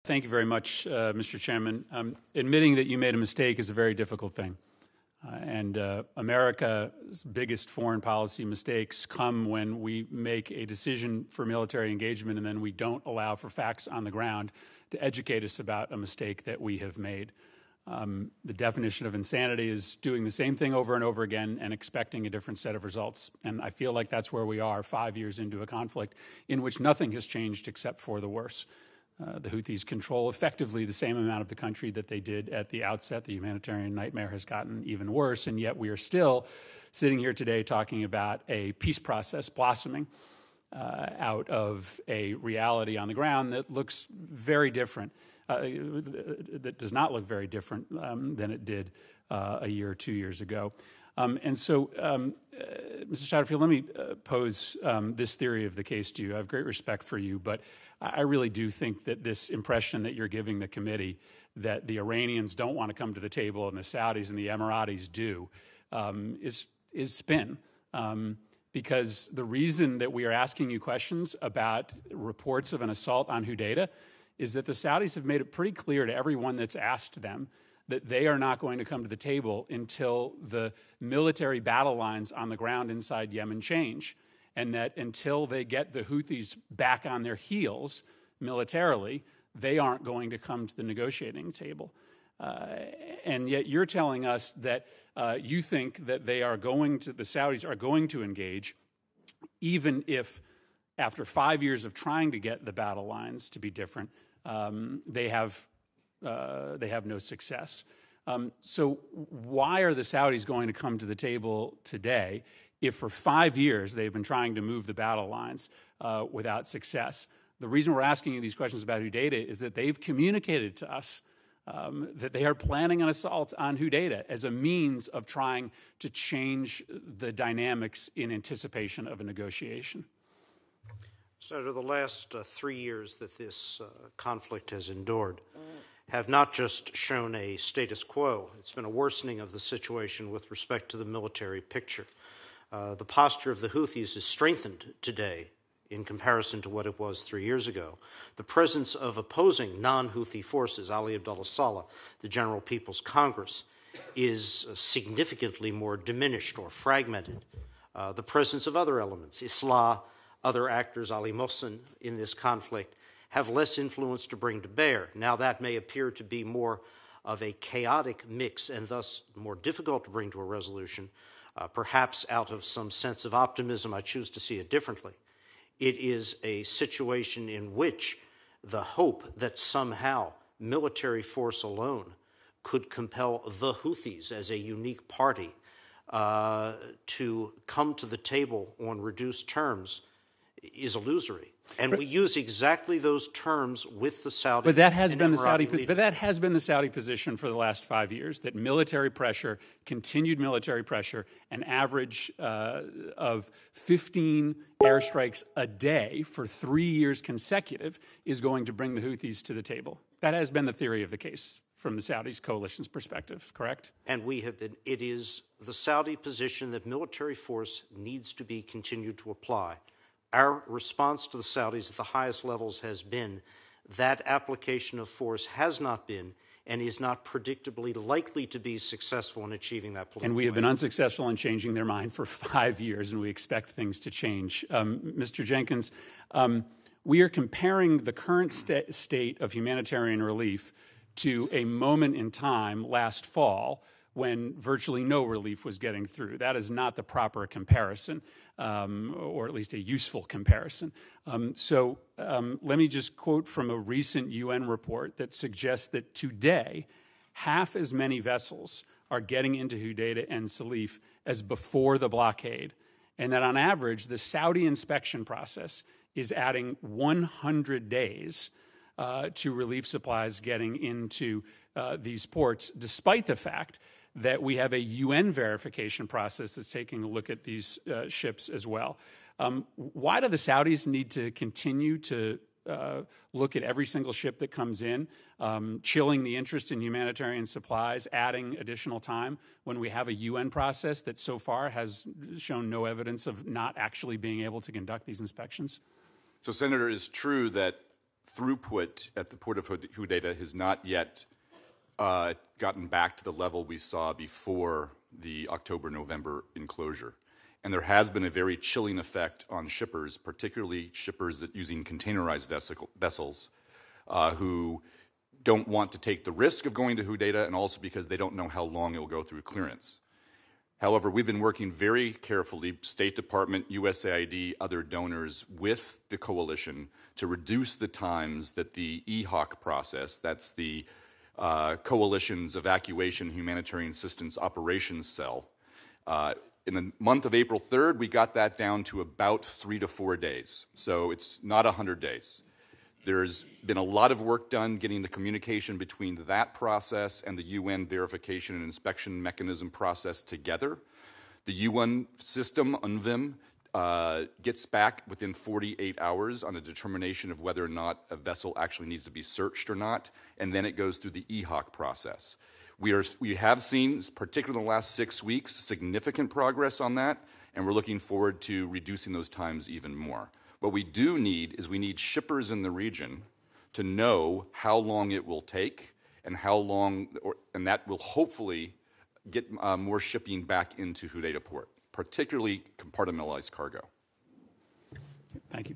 Thank you very much, Mr. Chairman. Admitting that you made a mistake is a very difficult thing. And America's biggest foreign policy mistakes come when we make a decision for military engagement and then we don't allow for facts on the ground to educate us about a mistake that we have made. The definition of insanity is doing the same thing over and over again and expecting a different set of results. And I feel like that's where we are 5 years into a conflict in which nothing has changed except for the worse. The Houthis control effectively the same amount of the country that they did at the outset. The humanitarian nightmare has gotten even worse, and yet we are still sitting here today talking about a peace process blossoming out of a reality on the ground that looks very different, that does not look very different than it did a year or 2 years ago. Mr. Satterfield, let me pose this theory of the case to you. I have great respect for you, but I really do think that this impression that you're giving the committee that the Iranians don't want to come to the table and the Saudis and the Emiratis do is spin. Because the reason that we are asking you questions about reports of an assault on Hudaydah is that the Saudis have made it pretty clear to everyone that's asked them that they are not going to come to the table until the military battle lines on the ground inside Yemen change, and that until they get the Houthis back on their heels militarily, they aren't going to come to the negotiating table. And yet you're telling us that you think that the Saudis are going to engage, even if after 5 years of trying to get the battle lines to be different, they have no success. So why are the Saudis going to come to the table today if for 5 years they've been trying to move the battle lines without success? The reason we're asking you these questions about Hudaydah is that they've communicated to us that they are planning an assault on Hudaydah as a means of trying to change the dynamics in anticipation of a negotiation. Senator, the last 3 years that this conflict has endured have not just shown a status quo. It's been a worsening of the situation with respect to the military picture. The posture of the Houthis is strengthened today in comparison to what it was 3 years ago. The presence of opposing non-Houthi forces, Ali Abdullah Saleh, the General People's Congress, is significantly more diminished or fragmented. The presence of other elements, Islah, other actors, Ali Mohsen, in this conflict, have less influence to bring to bear. Now that may appear to be more of a chaotic mix and thus more difficult to bring to a resolution. Perhaps out of some sense of optimism, I choose to see it differently. It is a situation in which the hope that somehow military force alone could compel the Houthis as a unique party to come to the table on reduced terms is illusory. And we use exactly those terms with the Saudis. But that has been the Saudi position for the last 5 years, that military pressure, continued military pressure, an average of 15 airstrikes a day for 3 years consecutive is going to bring the Houthis to the table. That has been the theory of the case from the Saudis' coalition's perspective, correct? And it is the Saudi position that military force needs to be continued to apply. Our response to the Saudis at the highest levels has been that application of force has not been and is not predictably likely to be successful in achieving that political And we have been unsuccessful in changing their mind for 5 years, and we expect things to change. Mr. Jenkins, we are comparing the current state of humanitarian relief to a moment in time last fall when virtually no relief was getting through. That is not the proper comparison, or at least a useful comparison. Let me just quote from a recent UN report that suggests that today, half as many vessels are getting into Hudaydah and Salif as before the blockade, and that on average, the Saudi inspection process is adding 100 days to relief supplies getting into these ports, despite the fact that we have a UN verification process that's taking a look at these ships as well. Why do the Saudis need to continue to look at every single ship that comes in, chilling the interest in humanitarian supplies, adding additional time, when we have a UN process that so far has shown no evidence of not actually being able to conduct these inspections? So, Senator, it is true that throughput at the port of Hodeidah has not yet gotten back to the level we saw before the October-November enclosure. And there has been a very chilling effect on shippers, particularly shippers that using containerized vessels who don't want to take the risk of going to Hodeidah, and also because they don't know how long it will go through clearance. However, we've been working very carefully, State Department, USAID, other donors, with the coalition to reduce the times that the EHOC process, that's the Coalition's Evacuation Humanitarian Assistance Operations Cell. In the month of April 3rd, we got that down to about 3 to 4 days. So it's not 100 days. There's been a lot of work done getting the communication between that process and the UN verification and inspection mechanism process together. The UN system, UNVIM, gets back within 48 hours on a determination of whether or not a vessel actually needs to be searched or not, and then it goes through the EHOC process. We have seen, particularly in the last 6 weeks, significant progress on that, and we're looking forward to reducing those times even more. What we do need is we need shippers in the region to know how long it will take and how long, and that will hopefully get more shipping back into Hodeidah port, particularly compartmentalized cargo. Thank you.